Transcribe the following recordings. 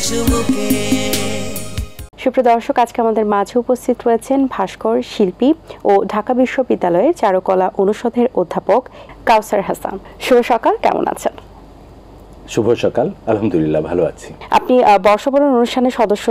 চুমুকে। সুপ্রিয় দর্শক, আজকে আমাদের মাঝে উপস্থিত রয়েছেন ভাস্কর, শিল্পী ও ঢাকা বিশ্ববিদ্যালয়ের চারুকলা অনুষদের অধ্যাপক কাউসার হাসান। শুভ সকাল, কেমন আছেন? শুভ সকাল, আলহামদুলিল্লাহ ভালো আছি। আপনি বর্ষবরণ অনুষ্ঠানের সদস্য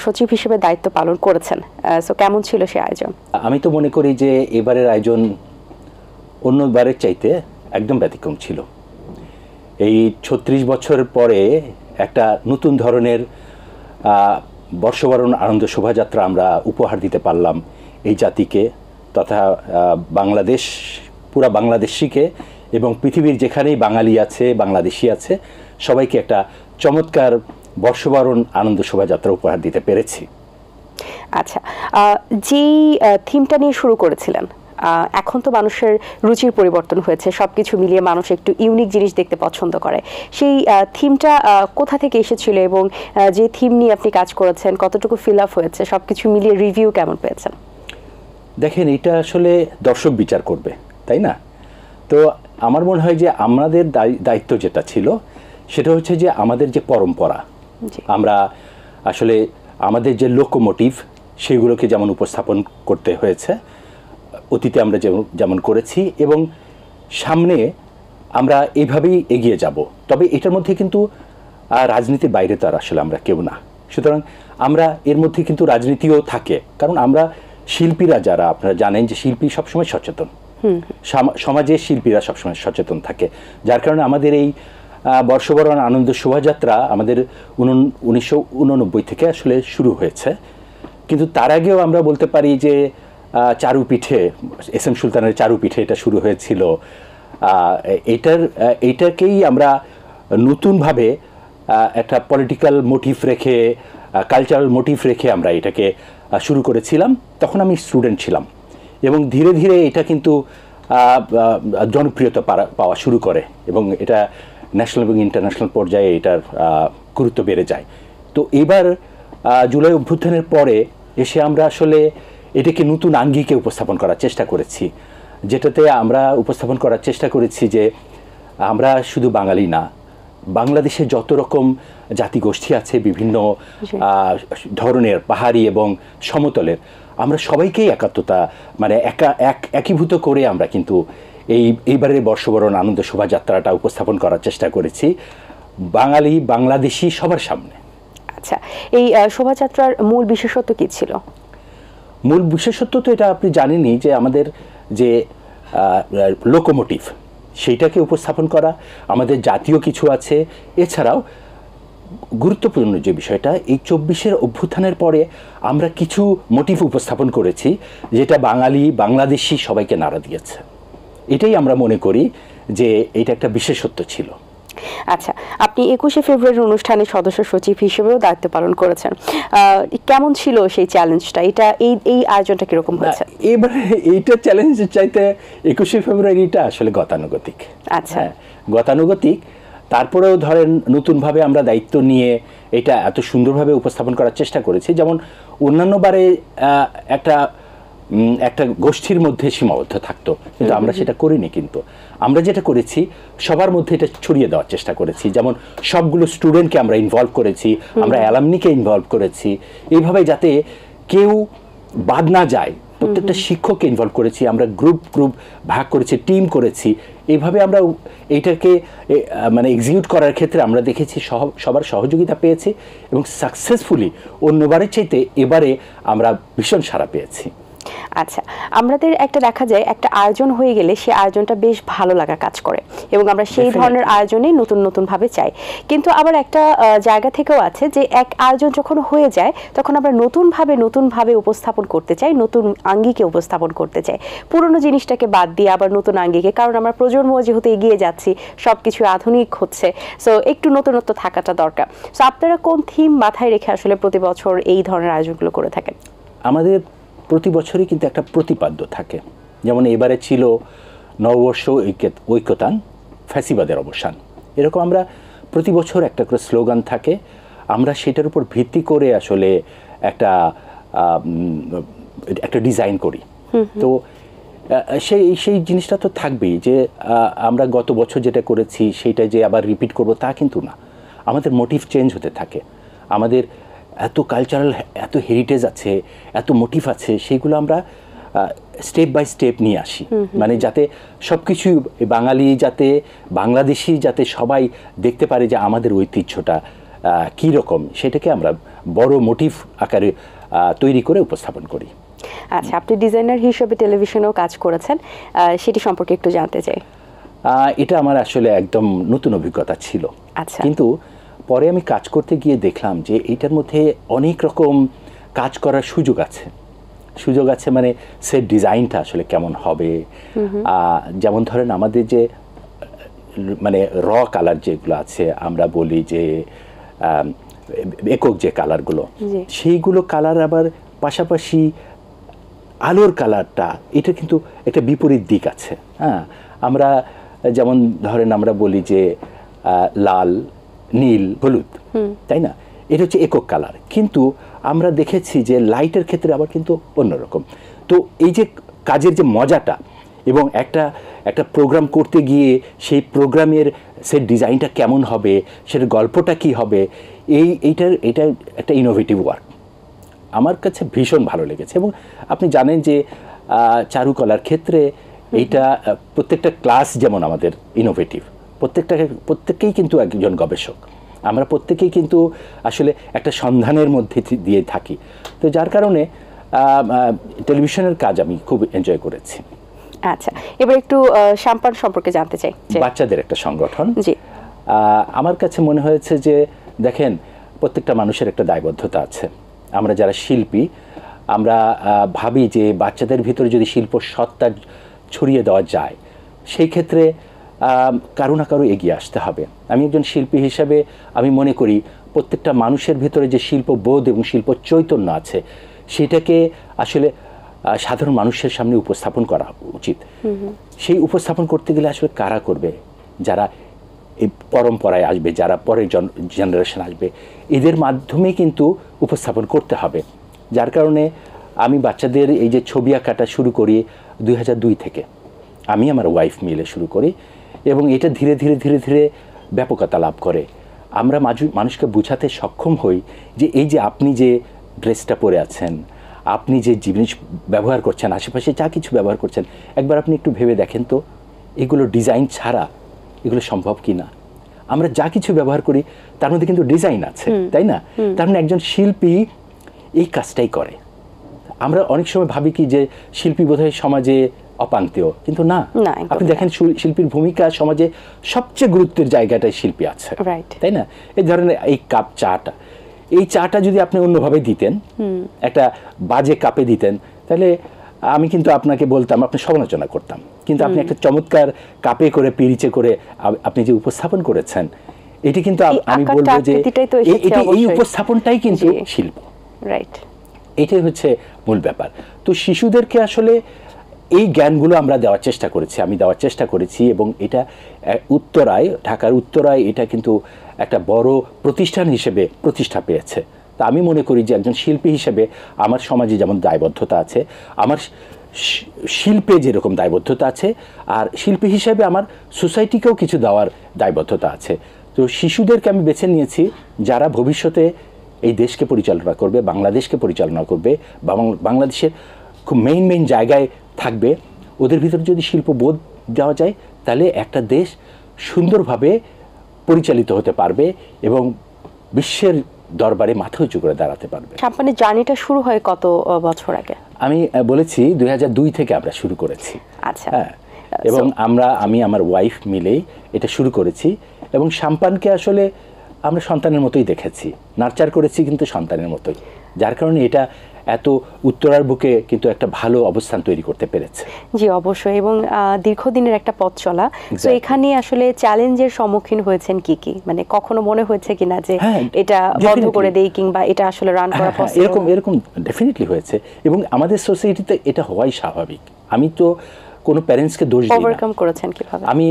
সচিব হিসেবে দায়িত্ব পালন করেছেন, সো কেমন ছিল সেই আয়োজন? আমি তো মনে করি যে এবারের আয়োজন অন্যবারের চাইতে একদম ব্যতিক্রম ছিল। এই ৩৬ বছর পরে একটা নতুন ধরনের বর্ষবরণ আনন্দ শোভাযাত্রা আমরা উপহার দিতে পারলাম এই জাতিকে তথা বাংলাদেশ, পুরা বাংলাদেশিকে এবং পৃথিবীর যেখানেই বাঙালি আছে, বাংলাদেশি আছে, সবাইকে একটা চমৎকার বর্ষবরণ আনন্দ শোভাযাত্রা উপহার দিতে পেরেছি। আচ্ছা, যেই থিমটা নিয়ে শুরু করেছিলেন, এখন তো মানুষের রুচির পরিবর্তন হয়েছে, সবকিছু মিলিয়ে মানুষ একটু ইউনিক জিনিস দেখতে পছন্দ করে। সেই থিমটা কোথা থেকে এসেছিল এবং যে থিম নিয়ে আপনি কাজ করেছেন কতটুকু ফিল আপ হয়েছে, সবকিছু মিলিয়ে রিভিউ কেমন পেয়েছেন? দেখেন, এটা আসলে দর্শক বিচার করবে, তাই না? তো আমার মনে হয় যে আমাদের দায়িত্ব যেটা ছিল সেটা হচ্ছে যে আমাদের যে পরম্পরা, আমরা আসলে আমাদের যে লোকোমোটিভ সেগুলোকে যেমন উপস্থাপন করতে হয়েছে, অতীতে আমরা যেমন করেছি এবং সামনে আমরা এইভাবেই এগিয়ে যাব। তবে এটার মধ্যে কিন্তু রাজনীতির বাইরে তো আর আসলে আমরা কেউ না, সুতরাং আমরা এর মধ্যে কিন্তু রাজনীতিও থাকে, কারণ আমরা শিল্পীরা যারা, আপনারা জানেন যে শিল্পী সবসময় সচেতন, সমাজের শিল্পীরা সবসময় সচেতন থাকে, যার কারণে আমাদের এই বর্ষবরণ আনন্দ শোভাযাত্রা আমাদের 1989 থেকে আসলে শুরু হয়েছে। কিন্তু তার আগেও আমরা বলতে পারি যে চারুপিঠে, এস এম সুলতানের চারুপিঠে এটা শুরু হয়েছিল। এইটাকেই আমরা নতুনভাবে একটা পলিটিক্যাল মোটিভ রেখে, কালচারাল মোটিভ রেখে আমরা এটাকে শুরু করেছিলাম। তখন আমি স্টুডেন্ট ছিলাম এবং ধীরে ধীরে এটা কিন্তু জনপ্রিয়তা পাওয়া শুরু করে এবং এটা ন্যাশনাল এবং ইন্টারন্যাশনাল পর্যায়ে এটার গুরুত্ব বেড়ে যায়। তো এবার জুলাই অভ্যুত্থানের পরে এসে আমরা আসলে এটাকে নতুন আঙ্গিকে উপস্থাপন করার চেষ্টা করেছি, যেটাতে আমরা উপস্থাপন করার চেষ্টা করেছি যে আমরা শুধু বাঙালি না, বাংলাদেশে যত রকম জাতিগোষ্ঠী আছে বিভিন্ন ধরনের, পাহাড়ি এবং সমতলের, আমরা সবাইকেই একাত্মতা মানে একীভূত করে আমরা কিন্তু এইবারের বর্ষবরণ আনন্দ শোভাযাত্রাটা উপস্থাপন করার চেষ্টা করেছি বাঙালি বাংলাদেশি সবার সামনে। আচ্ছা, এই শোভাযাত্রার মূল বিশেষত্ব কি ছিল? মূল বিশেষত্ব তো এটা আপনি জানেনই যে আমাদের যে লোকোমোটিভ সেইটাকে উপস্থাপন করা, আমাদের জাতীয় কিছু আছে, এছাড়াও গুরুত্বপূর্ণ যে বিষয়টা, এই 24-এর অভ্যুত্থানের পরে আমরা কিছু মোটিভ উপস্থাপন করেছি যেটা বাঙালি বাংলাদেশি সবাইকে নাড়া দিয়েছে। এটাই আমরা মনে করি যে এটা একটা বিশেষত্ব ছিল। আচ্ছা, আপনি 21শে ফেব্রুয়ারি অনুষ্ঠানের সদস্য সচিব হিসেবেও দায়িত্ব পালন করেছেন, কেমন ছিল সেই চ্যালেঞ্জটা? এই আয়োজনটা কিরকম হয়েছে? এবারে এইটা চ্যালেঞ্জের চাইতে 21শে ফেব্রুয়ারিটা আসলে গতানুগতিক। আচ্ছা, গতানুগতিক। তারপরেও ধরেন নতুনভাবে আমরা দায়িত্ব নিয়ে এটা এত সুন্দরভাবে উপস্থাপন করার চেষ্টা করেছি, যেমন অন্যান্য বারে একটা গোষ্ঠীর মধ্যে সীমাবদ্ধ থাকতো, কিন্তু আমরা সেটা করিনি। কিন্তু আমরা যেটা করেছি সবার মধ্যে এটা ছড়িয়ে দেওয়ার চেষ্টা করেছি, যেমন সবগুলো স্টুডেন্টকে আমরা ইনভলভ করেছি, আমরা অ্যালামনিকে ইনভলভ করেছি, এইভাবে যাতে কেউ বাদ না যায়, প্রত্যেকটা শিক্ষককে ইনভলভ করেছি, আমরা গ্রুপ ভাগ করেছি, টিম করেছি। এইভাবে আমরা এইটাকে মানে এক্সিকিউট করার ক্ষেত্রে আমরা দেখেছি সবার সহযোগিতা পেয়েছি এবং সাকসেসফুলি অন্যবারের চাইতে এবারে আমরা ভীষণ সাড়া পেয়েছি। আচ্ছা, আমাদের একটা দেখা যায় একটা আয়োজন হয়ে গেলে সেই আয়োজনটা বেশ ভালো লাগা কাজ করে এবং আমরা সেই ধরনের আয়োজনেই নতুন ভাবে চাই। কিন্তু আবার একটা জায়গা থেকেও আছে যে এক আয়োজন যখন হয়ে যায় তখন আমরা নতুন ভাবে উপস্থাপন করতে চাই, নতুন আঙ্গিকে উপস্থাপন করতে চাই, পুরনো জিনিসটাকে বাদ দিয়ে আবার নতুন আঙ্গিকে, কারণ আমরা প্রজন্ম যেহেতু এগিয়ে যাচ্ছি, সবকিছু আধুনিক হচ্ছে, সো একটু নতুনত্ব থাকাটা দরকার। সো আপনারা কোন থিম মাথায় রেখে আসলে প্রতি বছর এই ধরনের আয়োজনগুলো করে থাকেন? আমাদের প্রতি বছরই কিন্তু একটা প্রতিপাদ্য থাকে, যেমন এবারে ছিল নববর্ষ ঐক্যতান, ফ্যাসিবাদের অবসান। এরকম আমরা প্রতি বছর একটা করে স্লোগান থাকে, আমরা সেটার উপর ভিত্তি করে আসলে একটা ডিজাইন করি। তো সেই জিনিসটা তো থাকবেই যে আমরা গত বছর যেটা করেছি সেইটা যে আবার রিপিট করব তা কিন্তু না, আমাদের মোটিভ চেঞ্জ হতে থাকে। আমাদের এত কালচারাল, এত হেরিটেজ আছে, এত মোটিভ আছে, সেইগুলো আমরা স্টেপ বাই স্টেপ নিয়ে আসি, মানে যাতে সব কিছু বাঙালি, যাতে বাংলাদেশি, যাতে সবাই দেখতে পারে যে আমাদের ঐতিহ্যটা কী রকম, সেটাকে আমরা বড় মোটিভ আকারে তৈরি করে উপস্থাপন করি। আচ্ছা, আপনি ডিজাইনার হিসেবে টেলিভিশনেও কাজ করেছেন, সেটি সম্পর্কে একটু জানতে চাই। এটা আমার আসলে একদম নতুন অভিজ্ঞতা ছিল। আচ্ছা। কিন্তু পরে আমি কাজ করতে গিয়ে দেখলাম যে এইটার মধ্যে অনেক রকম কাজ করার সুযোগ আছে। মানে সেট ডিজাইনটা আসলে কেমন হবে, যেমন ধরেন আমাদের যে মানে র কালার যেগুলো আছে, আমরা বলি যে একক যে কালারগুলো, সেইগুলো কালার আবার পাশাপাশি আলোর কালারটা, এটা কিন্তু একটা বিপরীত দিক আছে। হ্যাঁ, আমরা যেমন ধরেন আমরা বলি যে লাল, নীল, হলুদ, তাই না, এটা হচ্ছে একক কালার। কিন্তু আমরা দেখেছি যে লাইটের ক্ষেত্রে আবার কিন্তু অন্যরকম। তো এই যে কাজের যে মজাটা, এবং একটা প্রোগ্রাম করতে গিয়ে সেই প্রোগ্রামের সে ডিজাইনটা কেমন হবে, সেটার গল্পটা কি হবে, এটা একটা ইনোভেটিভ ওয়ার্ক আমার কাছে ভীষণ ভালো লেগেছে। এবং আপনি জানেন যে চারুকলার ক্ষেত্রে এইটা প্রত্যেকটা ক্লাস যেমন আমাদের ইনোভেটিভ, প্রত্যেককেই কিন্তু একজন গবেষক, আমরা প্রত্যেকেই কিন্তু আসলে একটা সন্ধানের মধ্যে দিয়ে থাকি। তো যার কারণে টেলিভিশনের কাজ আমি খুব এনজয় করেছি। আচ্ছা, এবার একটু সাম্পান সম্পর্কে জানতে চাই। বাচ্চাদের একটা সংগঠন। জি। আমার কাছে মনে হয়েছে যে দেখেন, প্রত্যেকটা মানুষের একটা দায়বদ্ধতা আছে। আমরা যারা শিল্পী, আমরা ভাবি যে বাচ্চাদের ভিতরে যদি শিল্প সত্তা ছড়িয়ে দেওয়া যায়, সেই ক্ষেত্রে কারো না কারো এগিয়ে আসতে হবে। আমি একজন শিল্পী হিসেবে আমি মনে করি প্রত্যেকটা মানুষের ভিতরে যে শিল্পবোধ এবং শিল্প চৈতন্য আছে, সেটাকে আসলে সাধারণ মানুষের সামনে উপস্থাপন করা উচিত। সেই উপস্থাপন করতে গেলে আসলে কারা করবে? যারা এই পরম্পরায় আসবে, যারা পরের জেনারেশন আসবে, এদের মাধ্যমে কিন্তু উপস্থাপন করতে হবে। যার কারণে আমি বাচ্চাদের এই যে ছবি আঁকাটা শুরু করি 2002 থেকে, আমি আমার ওয়াইফ মিলে শুরু করি, এবং এটা ধীরে ধীরে ধীরে ধীরে ব্যাপকতা লাভ করে। আমরা মানুষকে বোঝাতে সক্ষম হই যে এই যে আপনি যে ড্রেসটা পরে আছেন, আপনি যে জিনিস ব্যবহার করছেন, আশেপাশে যা কিছু ব্যবহার করছেন, একবার আপনি একটু ভেবে দেখেন তো, এগুলো ডিজাইন ছাড়া এগুলো সম্ভব কি না? আমরা যা কিছু ব্যবহার করি তার মধ্যে কিন্তু ডিজাইন আছে, তাই না? তার মানে একজন শিল্পী এই কাজটাই করে। আমরা অনেক সময় ভাবি কি যে শিল্পী বোধহয় সমাজে অপান্তেয়, কিন্তু না। আপনি দেখেন শিল্পীর ভূমিকা সমাজে সবচেয়ে গুরুত্বের জায়গাটায় শিল্পী আছে, তাই না? এই ধরনের এই কাপ চাটা, এই চাটা যদি আপনি অন্যভাবে দিতেন, একটা বাজে কাপে দিতেন, তাহলে আমি কিন্তু আপনাকে বলতাম, আপনি সমালোচনা করতাম। কিন্তু আপনি একটা চমৎকার কাপে করে, পিরিচে করে আপনি যে উপস্থাপন করেছেন, এটি কিন্তু আমি বলবো যে এই উপস্থাপনটাই কিন্তু শিল্প। রাইট, এটাই হচ্ছে মূল ব্যাপার। তো শিশুদেরকে আসলে এই জ্ঞানগুলো আমরা দেওয়ার চেষ্টা করেছি, আমি দেওয়ার চেষ্টা করেছি, এবং এটা উত্তরায়, ঢাকার উত্তরায় এটা কিন্তু একটা বড় প্রতিষ্ঠান হিসেবে প্রতিষ্ঠা পেয়েছে। তা আমি মনে করি যে একজন শিল্পী হিসেবে আমার সমাজে যেমন দায়বদ্ধতা আছে, আমার শিল্পে যেরকম দায়বদ্ধতা আছে, আর শিল্পী হিসেবে আমার সোসাইটিকেও কিছু দেওয়ার দায়বদ্ধতা আছে। তো শিশুদেরকে আমি বেছে নিয়েছি যারা ভবিষ্যতে এই দেশকে পরিচালনা করবে, বাংলাদেশকে পরিচালনা করবে, বাংলাদেশের খুব মেইন জায়গায় থাকবে। ওদের ভিতরে যদি শিল্পবোধ দেওয়া যায়, তাহলে একটা দেশ সুন্দরভাবে পরিচালিত হতে পারবে এবং বিশ্বের দরবারে মাথা উঁচু করে দাঁড়াতে পারবে। সাম্পানের জার্নিটা শুরু হয় কত বছর আগে? আমি বলেছি 2002 থেকে আমরা শুরু করেছি। আচ্ছা। হ্যাঁ, এবং আমি আমার ওয়াইফ মিলেই এটা শুরু করেছি, এবং সাম্পানকে আসলে আমরা সন্তানের মতোই দেখেছি, নার্চার করেছি কিন্তু সন্তানের মতোই। যার কারণে এটা এত উত্তরার বুকে কিন্তু একটা ভালো অবস্থান তৈরি করতে পেরেছে। জি, অবশ্যই, এবং দীর্ঘদিনের একটা পথ চলা। তো এখানে আসলে চ্যালেঞ্জের সম্মুখীন হয়েছেন কি কি? মানে কখনো মনে হয়েছে কিনা যে এটা বন্ধ করে দেই, কিংবা এটা আসলে রান করা পসিবল? এরকম ডেফিনেটলি হয়েছে, এবং আমাদের সোসাইটিতে এটা হওয়াই স্বাভাবিক। আমি তো কোনো প্যারেন্টসকে দোষ দিই না। ওভারকাম করেছেন কিভাবে? আমি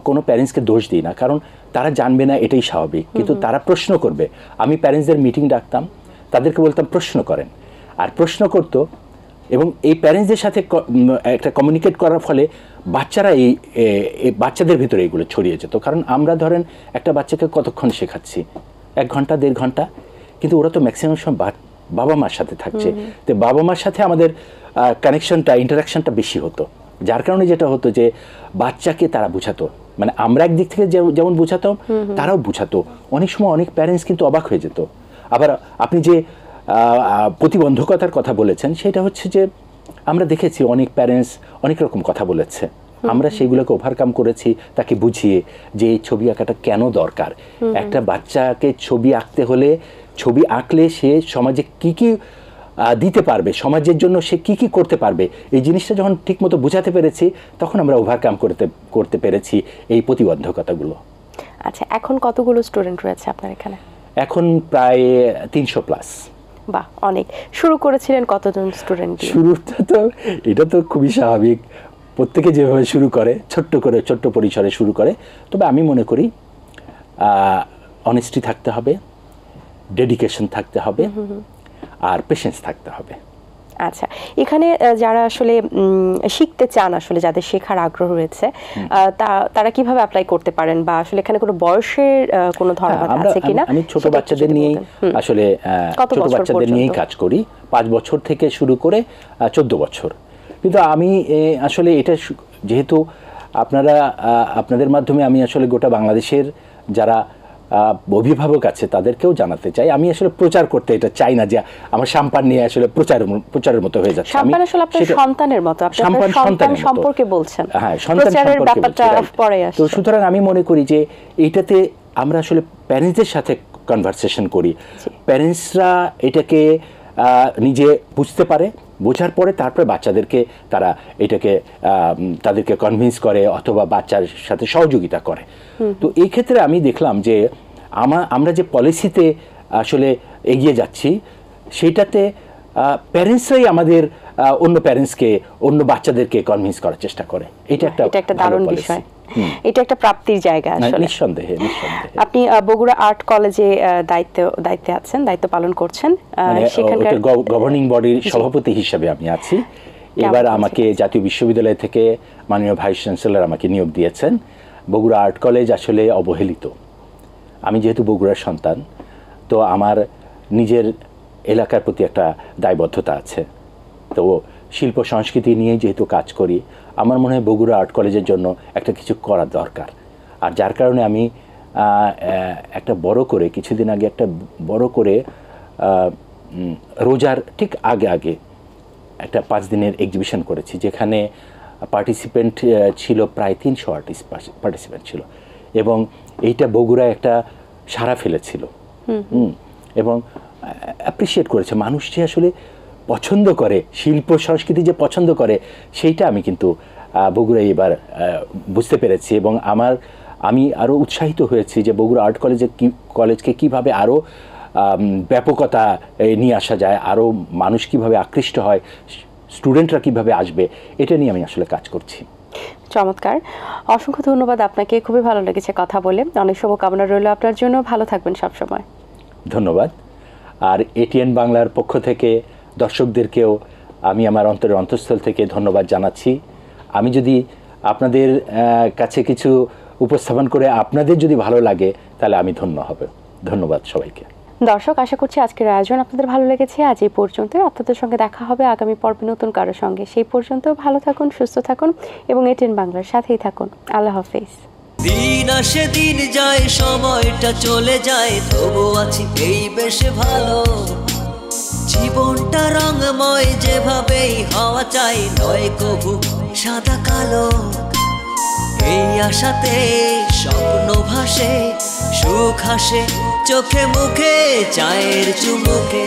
কোনো প্যারেন্টসকে দোষ দিই না, কারণ তারা জানবে না, এটাই স্বাভাবিক। কিন্তু তারা প্রশ্ন করবে। আমি প্যারেন্টসদের মিটিং ডাকতাম, তাদেরকে বলতাম প্রশ্ন করেন, আর প্রশ্ন করতো, এবং এই প্যারেন্টসদের সাথে একটা কমিউনিকেট করার ফলে বাচ্চারা এই বাচ্চাদের ভিতরে এগুলো ছড়িয়ে যেত। কারণ আমরা ধরেন একটা বাচ্চাকে কতক্ষণ শেখাচ্ছি, 1 ঘন্টা 1.5 ঘন্টা, কিন্তু ওরা তো ম্যাক্সিমাম সময় বাবা মার সাথে থাকছে, তো বাবা মার সাথে আমাদের কানেকশনটা, ইন্টারাকশনটা বেশি হতো, যার কারণে যেটা হতো যে বাচ্চাকে তারা বুঝাতো, মানে আমরা একদিক থেকে যেমন বুঝাতাম তারাও বুঝাতো। অনেক সময় অনেক প্যারেন্টস কিন্তু অবাক হয়ে যেত। আবার আপনি যে প্রতিবন্ধকতার কথা বলেছেন, সেটা হচ্ছে যে আমরা দেখেছি অনেক প্যারেন্টস অনেক রকম কথা বলেছে, আমরা সেগুলোকে ওভারকাম করেছি, তাকে বুঝিয়ে যে এই ছবি আঁকাটা কেন দরকার। একটা বাচ্চাকে ছবি আঁকতে হলে, ছবি আঁকলে সে সমাজে কি কি দিতে পারবে, সমাজের জন্য সে কি কি করতে পারবে, এই জিনিসটা যখন ঠিকমতো বোঝাতে পেরেছি, তখন আমরা ওভারকাম করতে পেরেছি এই প্রতিবন্ধকতাগুলো। আচ্ছা, এখন কতগুলো স্টুডেন্ট রয়েছে আপনার এখানে? এখন প্রায় 300 প্লাস। বাহ, অনেক। শুরু করেছিলেন কতজন স্টুডেন্ট? শুরুটা তো এটা তো খুবই স্বাভাবিক, প্রত্যেকে যেভাবে শুরু করে, ছোট্ট পরিসরে শুরু করে। তবে আমি মনে করি অনেস্টি থাকতে হবে, ডেডিকেশন থাকতে হবে, আর পেশেন্স থাকতে হবে। আচ্ছা, এখানে যারা আসলে শিখতে চান, আসলে যাদের শেখার আগ্রহ রয়েছে, তারা কিভাবে অ্যাপ্লাই করতে পারেন, বা আসলে এখানে কোনো বয়সের কোনো ধর্মবাদ আছে কিনা? আমি ছোট বাচ্চাদের নিয়েই আসলে ছোট বাচ্চাদের নিয়েই কাজ করি, 5 বছর থেকে শুরু করে 14 বছর। কিন্তু আমি আসলে এটা যেহেতু আপনাদের মাধ্যমে আমি আসলে গোটা বাংলাদেশের যারা অভিভাবক আছে তাদেরকেও জানাতে চাই, আমি আসলে প্রচার করতে এটা চাই না যে আমার সাম্পান নিয়ে আসলে প্রচারের মতো হয়ে যাচ্ছে। সাম্পান আসলে আপনার সন্তানের মতো, আপনার সন্তান সম্পর্কে বলছেন। হ্যাঁ, সন্তান সম্পর্কে। তো সুতরাং আমি মনে করি যে এইটাতে আমরা আসলে প্যারেন্টসদের সাথে কনভারসেশন করি, প্যারেন্টসরা এটাকে নিজে বুঝতে পারে, বোঝার পরে তারপরে বাচ্চাদেরকে তারা এটাকে তাদেরকে কনভিন্স করে অথবা বাচ্চার সাথে সহযোগিতা করে। তো এই ক্ষেত্রে আমি দেখলাম যে আমরা যে পলিসিতে আসলে এগিয়ে যাচ্ছি, সেইটাতে প্যারেন্টসরাই আমাদের অন্য প্যারেন্টসকে, অন্য বাচ্চাদেরকে কনভিন্স করার চেষ্টা করে। এটা একটা দারুণ বিষয়, এটা একটা প্রাপ্তির জায়গা আসলে। নিঃসন্দেহে। আপনি বগুড়া আর্ট কলেজে দায়িত্বে আছেন, দায়িত্ব পালন করছেন, সেখানকার গভর্নিং বডির সভাপতি হিসেবে আমি আছি। এবার আমাকে জাতীয় বিশ্ববিদ্যালয় থেকে মাননীয় ভাইস চ্যান্সেলর আমাকে নিয়োগ দিয়েছেন। বগুড়া আর্ট কলেজ আসলে অবহেলিত। আমি যেহেতু বগুড়ার সন্তান, তো আমার নিজের এলাকার প্রতি একটা দায়বদ্ধতা আছে। তো শিল্প সংস্কৃতি নিয়ে যেহেতু কাজ করি, আমার মনে হয় বগুড়া আর্ট কলেজের জন্য একটা কিছু করা দরকার। আর যার কারণে আমি একটা বড় করে, কিছুদিন আগে একটা বড় করে রোজার ঠিক আগে একটা 5 দিনের এক্সিবিশন করেছি, যেখানে পার্টিসিপেন্ট ছিল প্রায় 300 আর্টিস্ট পার্টিসিপেন্ট ছিল, এবং এইটা বগুড়ায় একটা সাড়া ফেলেছিল এবং অ্যাপ্রিসিয়েট করেছে মানুষ, যে আসলে পছন্দ করে শিল্প সংস্কৃতি, যে পছন্দ করে, সেইটা আমি কিন্তু বগুড়ায় এবার বুঝতে পেরেছি। এবং আমি আরও উৎসাহিত হয়েছি যে বগুড়া আর্ট কলেজকে কীভাবে আরও ব্যাপকতা নিয়ে আসা যায়, আরও মানুষ কীভাবে আকৃষ্ট হয়, স্টুডেন্টরা কীভাবে আসবে, এটা নিয়ে আমি আসলে কাজ করছি। চমৎকার, অসংখ্য ধন্যবাদ আপনাকে, খুবই ভালো লেগেছে কথা বলে। অনেক শুভকামনা রইল আপনার জন্য, ভালো থাকবেন সবসময়। ধন্যবাদ। আর এটিএন বাংলার পক্ষ থেকে দর্শকদেরকেও আমি আমার অন্তরের অন্তঃস্থল থেকে ধন্যবাদ জানাচ্ছি। আমি যদি আপনাদের কাছে কিছু উপস্থাপন করে আপনাদের যদি ভালো লাগে, তাহলে আমি ধন্য হব। ধন্যবাদ সবাইকে। দর্শক, আশা করছি আজকের আয়োজন আপনাদের ভালো লেগেছে। আজ এই পর্যন্ত, আপনাদের সঙ্গে দেখা হবে আগামী পর্বে নতুন কারোর সঙ্গে। সেই পর্যন্ত ভালো থাকুন, সুস্থ থাকুন এবং এটিএন বাংলার সাথেই থাকুন। আল্লাহ হাফেজ। দিন আসে দিন যায়, সময়টা চলে যায়, তবু আছি এই বেশ ভালো। জীবনটা রঙময়, যেভাবেই হওয়া চাই, নয় কবু সাদা কালো। এই আশাতে স্বপ্ন ভাসে, সুখ হাসে চোখে মুখে, চায়ের চুমুকে।